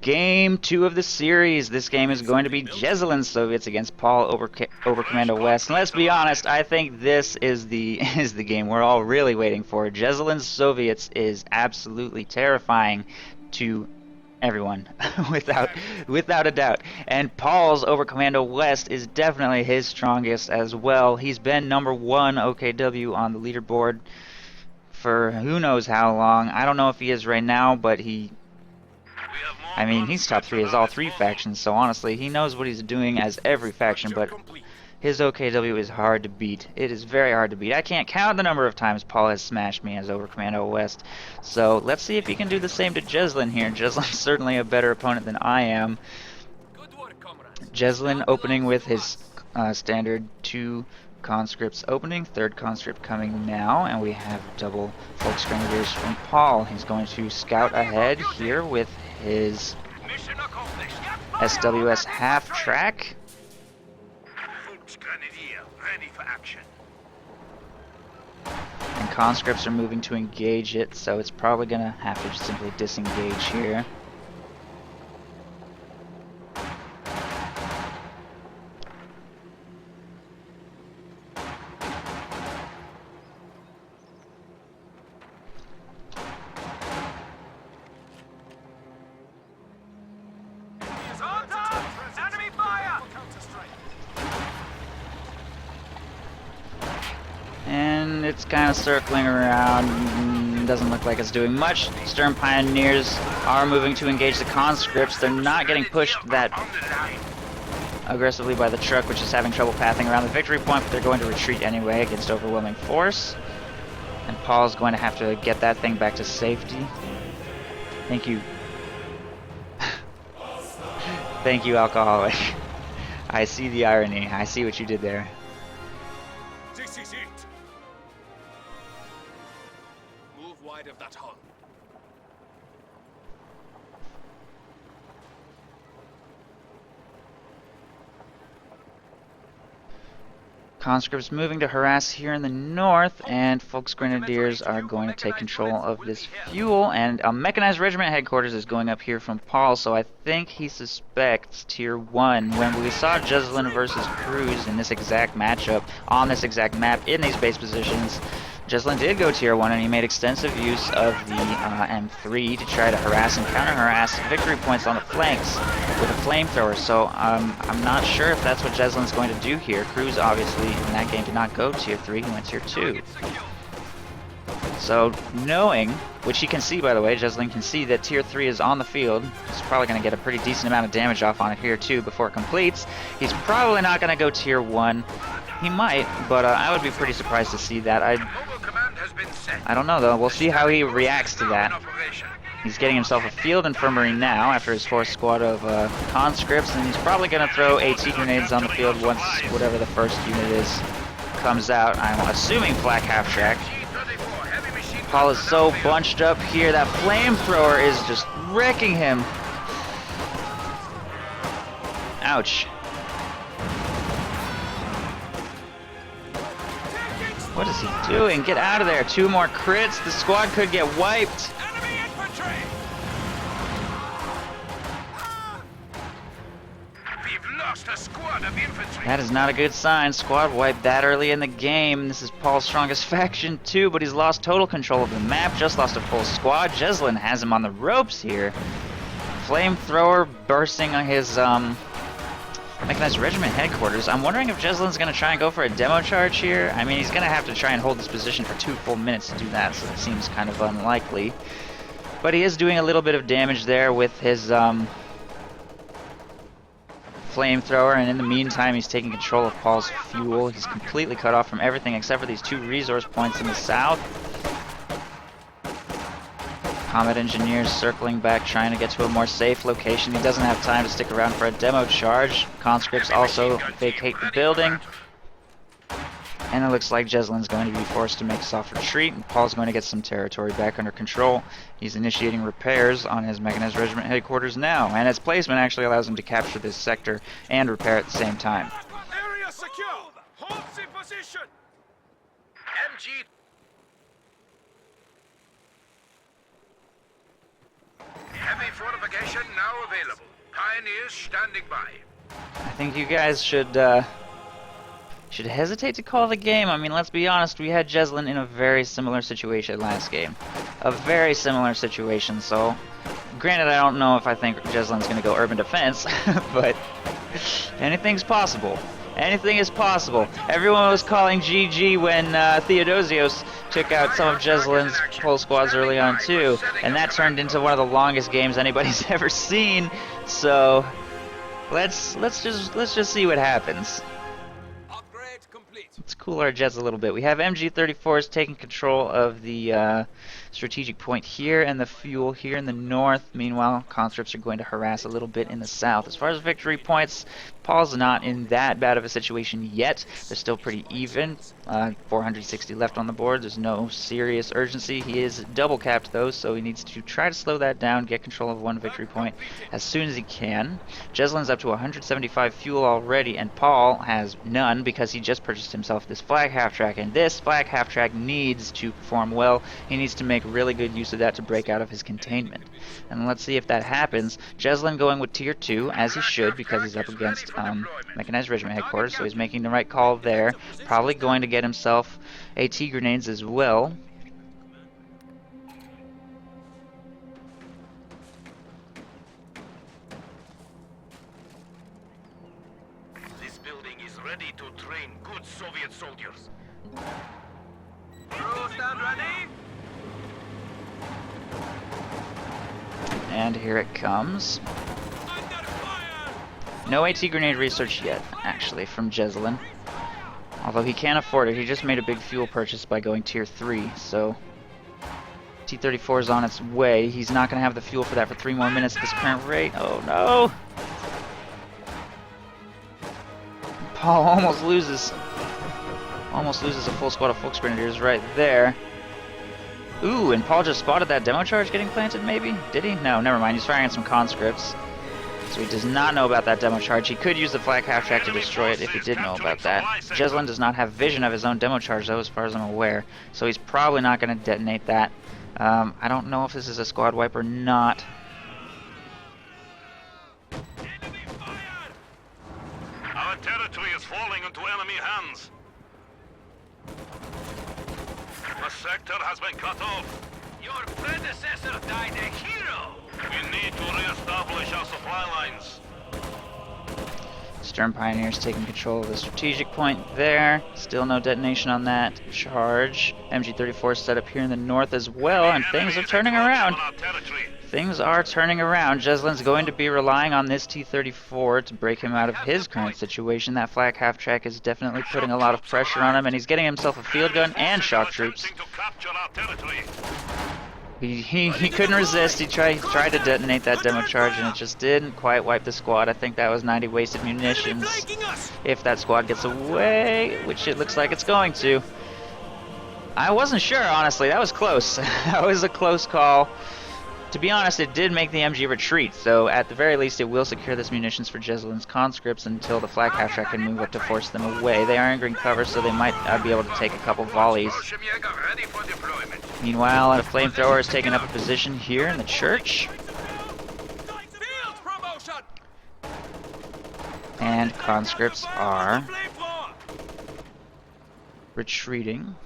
Game 2 of the series. This game is going to be Jesulin Soviets against Paul over Commando West. And let's be honest, I think this is the game we're all really waiting for. Jesulin Soviets is absolutely terrifying to everyone, without a doubt. And Paul's over Commando West is definitely his strongest as well. He's been #1 OKW on the leaderboard for who knows how long. I don't know if he is right now, but he's top 3 as all 3 factions, so honestly, he knows what he's doing as every faction, but his OKW is hard to beat. It is very hard to beat. I can't count the number of times Paul has smashed me as over Commando West. So let's see if he can do the same to Jesulin here. Jesulin's certainly a better opponent than I am. Jesulin opening with his standard 2 conscripts opening, 3rd conscript coming now, and we have double Folks Grenadiers from Paul. He's going to scout ahead here with his SWS half-track. And conscripts are moving to engage it, so it's probably going to have to just simply disengage here. And it's kind of circling around. Doesn't look like it's doing much. Stern Pioneers are moving to engage the conscripts. They're not getting pushed that aggressively by the truck, which is having trouble pathing around the victory point, but they're going to retreat anyway against overwhelming force. And Paul's going to have to get that thing back to safety. Thank you. Thank you, Alcoholic. I see the irony. I see what you did there. This is it. Move wide of that hull. Conscripts moving to harass here in the north, and Folks Grenadiers are going to take control of this fuel, and a mechanized regiment headquarters is going up here from Paul, so I think he suspects tier 1. When we saw Jesulin versus Cruz in this exact matchup, on this exact map, in these base positions, Jesulin did go tier 1, and he made extensive use of the M3 to try to harass and counter-harass victory points on the flanks with a flamethrower, so I'm not sure if that's what Jesulin's going to do here. Cruz obviously in that game did not go tier 3, he went tier 2. So knowing, which he can see by the way, Jesulin can see that tier 3 is on the field, he's probably going to get a pretty decent amount of damage off on it here too before it completes. He's probably not going to go tier 1. He might, but I would be pretty surprised to see that. I don't know though, we'll see how he reacts to that. He's getting himself a field infirmary now after his 4th squad of conscripts, and he's probably going to throw AT grenades on the field once whatever the first unit is comes out. I'm assuming flak half-track. Paul is so bunched up here, that flamethrower is just wrecking him. Ouch. What is he doing? Get out of there. 2 more crits. The squad could get wiped. That is not a good sign. Squad wiped that early in the game. This is Paul's strongest faction too, but he's lost total control of the map. Just lost a full squad. Jesulin has him on the ropes here. Flamethrower bursting on his mechanized regiment headquarters. I'm wondering if Jesulin's going to try and go for a demo charge here. I mean, he's going to have to try and hold this position for 2 full minutes to do that, so it seems kind of unlikely. But he is doing a little bit of damage there with his flamethrower, and in the meantime he's taking control of Paul's fuel. He's completely cut off from everything except for these 2 resource points in the south. Combat engineers circling back, trying to get to a more safe location. He doesn't have time to stick around for a demo charge. Conscripts also vacate the building. And it looks like Jesulin's going to be forced to make a soft retreat, and Paul's going to get some territory back under control. He's initiating repairs on his mechanized regiment headquarters now, and his placement actually allows him to capture this sector and repair at the same time. Area secure. Holds in position. MG Heavy fortification now available. Pioneers standing by. I think you guys should hesitate to call the game. I mean, let's be honest, we had Jesulin in a very similar situation last game. A very similar situation, so granted, I don't know if I think Jesulin's going to go urban defense, but anything's possible. Anything is possible. Everyone was calling GG when Theodosios took out some of Jesulin's whole squads early on too, and that turned into one of the longest games anybody's ever seen. So let's just see what happens. Upgrade complete. Let's cool our jets a little bit. We have MG-34s taking control of the strategic point here and the fuel here in the north. Meanwhile, conscripts are going to harass a little bit in the south. As far as victory points, Paul's not in that bad of a situation yet. They're still pretty even. 460 left on the board. There's no serious urgency. He is double capped though, so he needs to try to slow that down, get control of one victory point as soon as he can. Jesulin's up to 175 fuel already, and Paul has none because he just purchased himself this flag half-track, and this flag half-track needs to perform well. He needs to make really good use of that to break out of his containment. And let's see if that happens. Jesulin going with tier 2, as he should, because he's up against Mechanized Regiment headquarters, so he's making the right call there. Probably going to get himself AT grenades as well. This building is ready to train good Soviet soldiers. Crew stand ready. And here it comes. No AT grenade research yet, actually, from Jesulin. Although he can't afford it, he just made a big fuel purchase by going tier 3, so T-34 is on its way. He's not going to have the fuel for that for 3 more minutes at this current rate. Oh no! Paul almost loses a full squad of Volksgrenadiers right there. Ooh, and Paul just spotted that demo charge getting planted, maybe? Did he? No, never mind. He's firing at some conscripts. So he does not know about that demo charge. He could use the flag half-track to destroy it if he did know about that. Jesulin does not have vision of his own demo charge, though, as far as I'm aware. So he's probably not going to detonate that. I don't know if this is a squad wipe or not. Our territory is falling into enemy hands. A sector has been cut off. Your predecessor died a hero. We need to re-establish our supply lines. Stern Pioneers taking control of the strategic point there. Still no detonation on that charge. MG-34 set up here in the north as well, and things are turning around. Things are turning around. Jesulin's going to be relying on this T-34 to break him out of his current situation. That flag half-track is definitely putting a lot of pressure on him, and he's getting himself a field gun and shock troops. He couldn't resist. He tried to detonate that demo charge, and it just didn't quite wipe the squad. I think that was 90 wasted munitions. If that squad gets away, which it looks like it's going to. I wasn't sure, honestly. That was close. That was a close call. To be honest, it did make the MG retreat, so at the very least it will secure this munitions for Jesulin's conscripts until the flag half-track can move up to force them away. They are in green cover, so they might be able to take a couple volleys. Meanwhile, a flamethrower is taking up a position here in the church. And conscripts are retreating.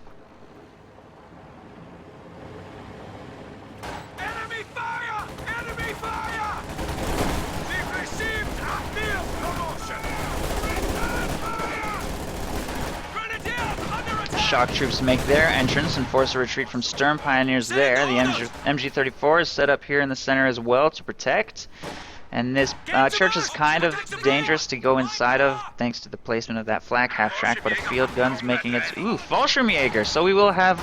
Shock troops make their entrance and force a retreat from Stern Pioneers there. The MG-34 is set up here in the center as well to protect. And this church is kind of dangerous to go inside of thanks to the placement of that flag half-track, but a field gun's making its... Ooh, Fallschirmjäger! So we will have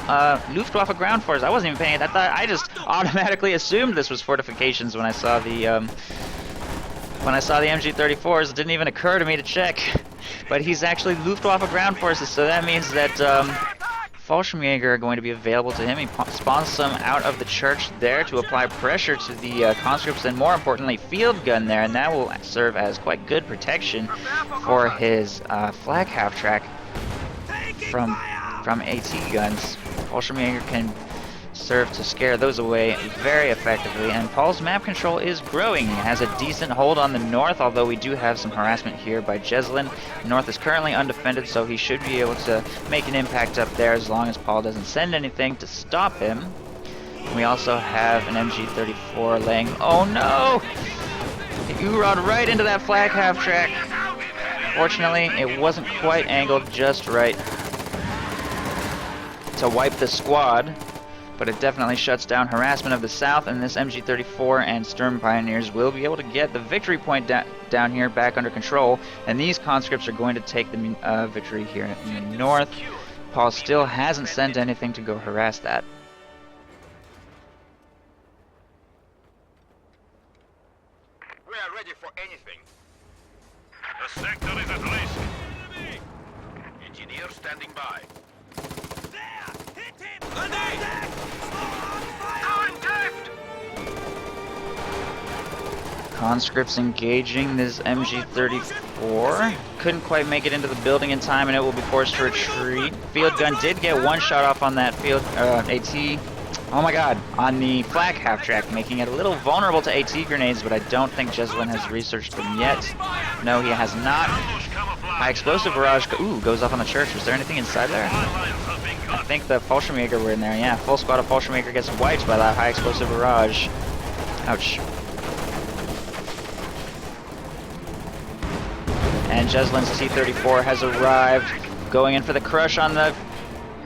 Luftwaffe ground force. I wasn't even paying it. I just automatically assumed this was fortifications when I saw the MG-34s. It didn't even occur to me to check. But he's actually Luftwaffe ground forces, so that means that Fallschirmjäger are going to be available to him. He spawns some out of the church there to apply pressure to the conscripts, and more importantly, field gun there, and that will serve as quite good protection for his flag half-track from AT guns. Fallschirmjäger can serve to scare those away very effectively, and Paul's map control is growing. He has a decent hold on the north, although we do have some harassment here by Jesulin. North is currently undefended, so he should be able to make an impact up there as long as Paul doesn't send anything to stop him. We also have an MG34 laying... Oh no! You rode right into that flag half-track. Fortunately, it wasn't quite angled just right to wipe the squad, but it definitely shuts down harassment of the south, and this MG34 and Sturm Pioneers will be able to get the victory point down here back under control, and these conscripts are going to take the victory here in the north. Paul still hasn't sent anything to go harass that. We are ready for anything. The sector is at risk. Engineer standing by. Conscripts engaging this MG34. Couldn't quite make it into the building in time, and it will be forced to retreat. Field gun did get one shot off on that field AT. Oh my god, on the flak half-track, making it a little vulnerable to AT grenades, but I don't think Jesulin has researched them yet. No, he has not. High explosive barrage goes off on the church. Was there anything inside there? I think the Fallschirmjäger were in there, yeah. Full squad of Fallschirmjäger gets wiped by that high explosive barrage. Ouch. And Jesulin's T-34 has arrived, going in for the crush on the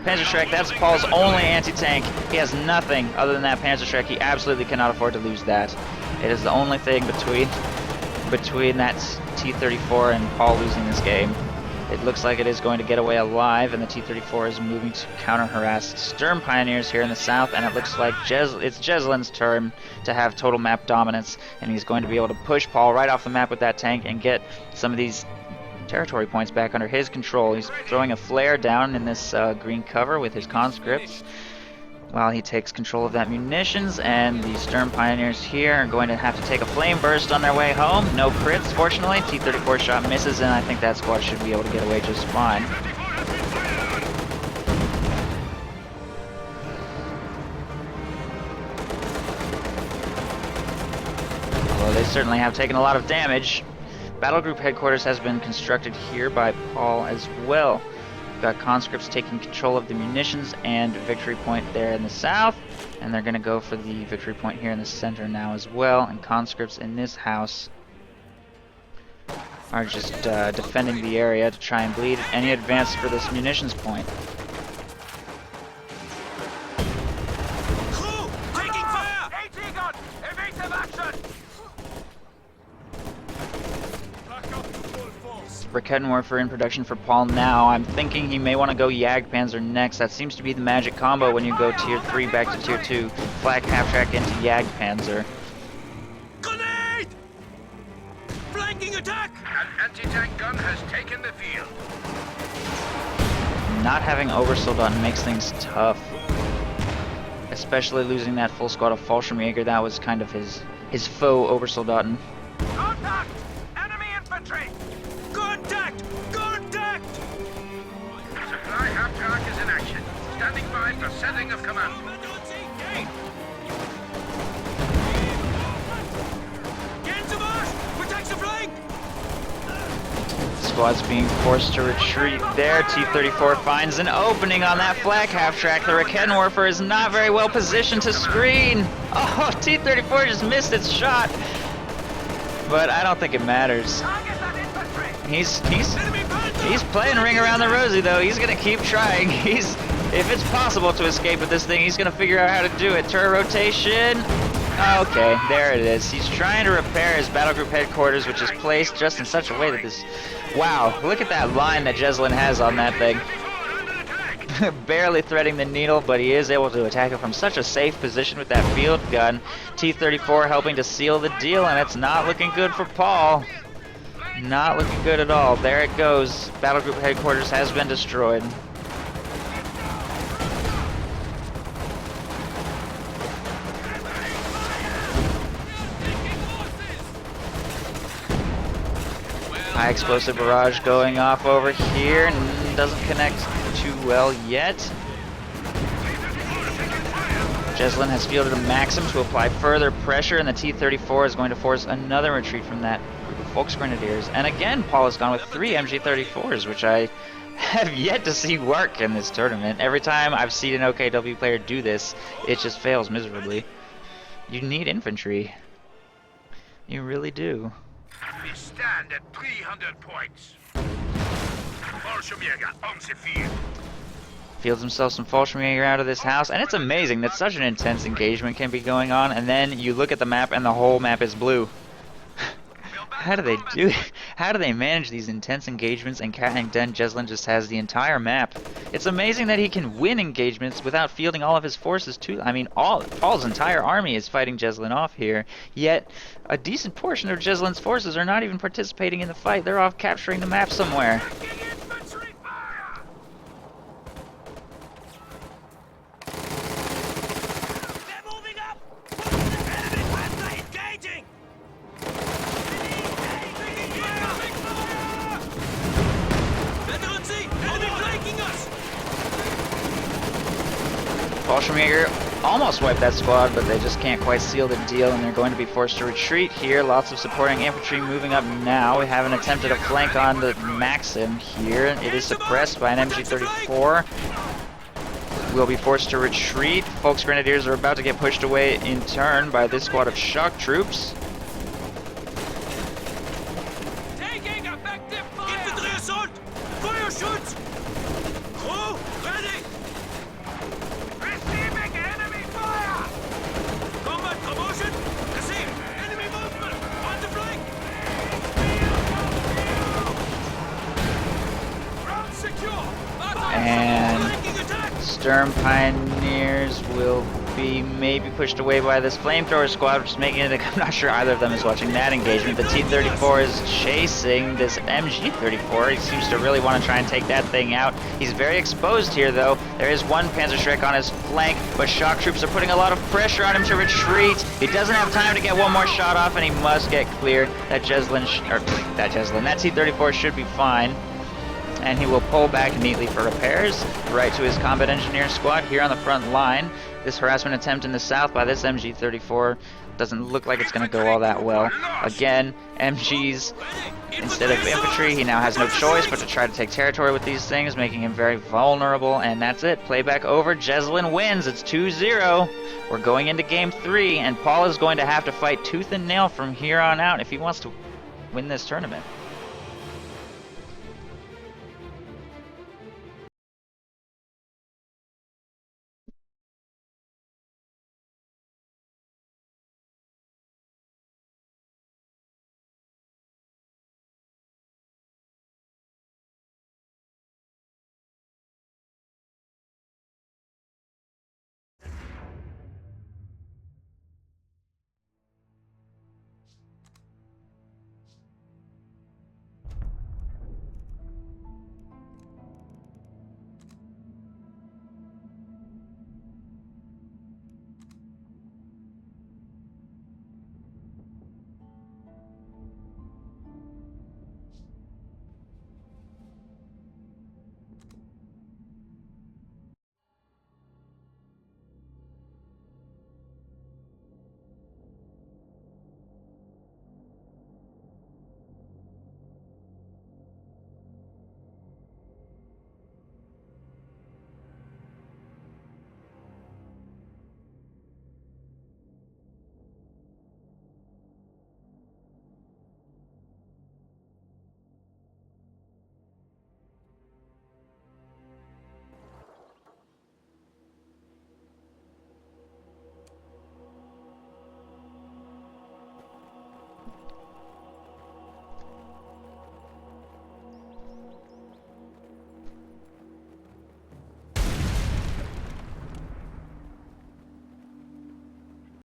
Panzerschreck. That's Paul's only anti-tank. He has nothing other than that Panzerschreck. He absolutely cannot afford to lose that. It is the only thing between that T-34 and Paul losing this game. It looks like it is going to get away alive, and the T-34 is moving to counter-harass Sturm Pioneers here in the south, and it looks like it's Jesulin's turn to have total map dominance, and he's going to be able to push Paul right off the map with that tank and get some of these territory points back under his control. He's throwing a flare down in this green cover with his conscripts while he takes control of that munitions, and the Sturm Pioneers here are going to have to take a flame burst on their way home. No crits, fortunately. T-34 shot misses, and I think that squad should be able to get away just fine. Although they certainly have taken a lot of damage. Battle Group Headquarters has been constructed here by Paul as well. We've got conscripts taking control of the munitions and victory point there in the south, and they're going to go for the victory point here in the center now as well, and conscripts in this house are just defending the area to try and bleed any advance for this munitions point. Taking fire! AT gun! Evasive action! Raketenwerfer in production for Paul now. I'm thinking he may want to go Jagdpanzer next. That seems to be the magic combo when you go tier 3 back to tier 2. Flak half-track into Jagdpanzer. Grenade! Flanking attack! An anti-tank gun has taken the field. Not having Obersoldaten makes things tough. Especially losing that full squad of Fallschirmjäger. That was kind of his faux Obersoldaten. Contact! Enemy infantry! Contact! Contact! Supply half-track is in action. Standing by for setting of command. Protect the flank! Squad's being forced to retreat there. T-34 finds an opening on that flak half-track. The Raketenwerfer is not very well positioned to screen. Oh, T-34 just missed its shot. But I don't think it matters. He's playing Ring Around the Rosie though. He's gonna keep trying. If it's possible to escape with this thing, he's gonna figure out how to do it. Turret rotation. Okay, there it is. He's trying to repair his battle group headquarters, which is placed just in such a way that this... Wow, look at that line that Jesulin has on that thing. Barely threading the needle, but he is able to attack it from such a safe position with that field gun. T-34 helping to seal the deal, and it's not looking good for Paul. Not looking good at all. There it goes. Battle group headquarters has been destroyed. High explosive barrage going off over here, and doesn't connect too well yet. Jesulin has fielded a Maxim to apply further pressure, and the T-34 is going to force another retreat from that group of Volksgrenadiers. And again, Paul has gone with 3 MG-34s, which I have yet to see work in this tournament. Every time I've seen an OKW player do this, it just fails miserably. You need infantry. You really do. We stand at 300 points. Fallschirmjäger on the field. Fields himself some Fallschirmjäger out of this house, and it's amazing that such an intense engagement can be going on, and then you look at the map and the whole map is blue. How do they do it? How do they manage these intense engagements, and then Jesulin just has the entire map? It's amazing that he can win engagements without fielding all of his forces too. I mean, Paul's entire army is fighting Jesulin off here, yet a decent portion of Jesulin's forces are not even participating in the fight. They're off capturing the map somewhere. Fallschirmjäger almost wiped that squad, but they just can't quite seal the deal, and they're going to be forced to retreat here. Lots of supporting infantry moving up now. We haven't attempted a flank on the Maxim here. It is suppressed by an MG-34. We'll be forced to retreat. Volksgrenadiers are about to get pushed away in turn by this squad of shock troops. Taking effective fire! Infantry assault! Feuerschutz! Crew, ready! Receiving enemy fire! Combat promotion! Received! Enemy movement! On the flank! Ground secure! And Sturm Pioneers will be maybe pushed away by this flamethrower squad, which is making it. I'm not sure either of them is watching that engagement. The T-34 is chasing this MG-34. He seems to really want to try and take that thing out. He's very exposed here, though. There is one Panzerschreck on his flank, but shock troops are putting a lot of pressure on him to retreat. He doesn't have time to get one more shot off, and he must get clear. That T-34 should be fine. And he will pull back neatly for repairs, right to his combat engineer squad here on the front line. This harassment attempt in the south by this MG-34 doesn't look like it's going to go all that well. Again, MGs instead of infantry. He now has no choice but to try to take territory with these things, making him very vulnerable, and that's it. Playback over. Jesulin wins. It's 2-0. We're going into game 3, and Paul is going to have to fight tooth and nail from here on out if he wants to win this tournament.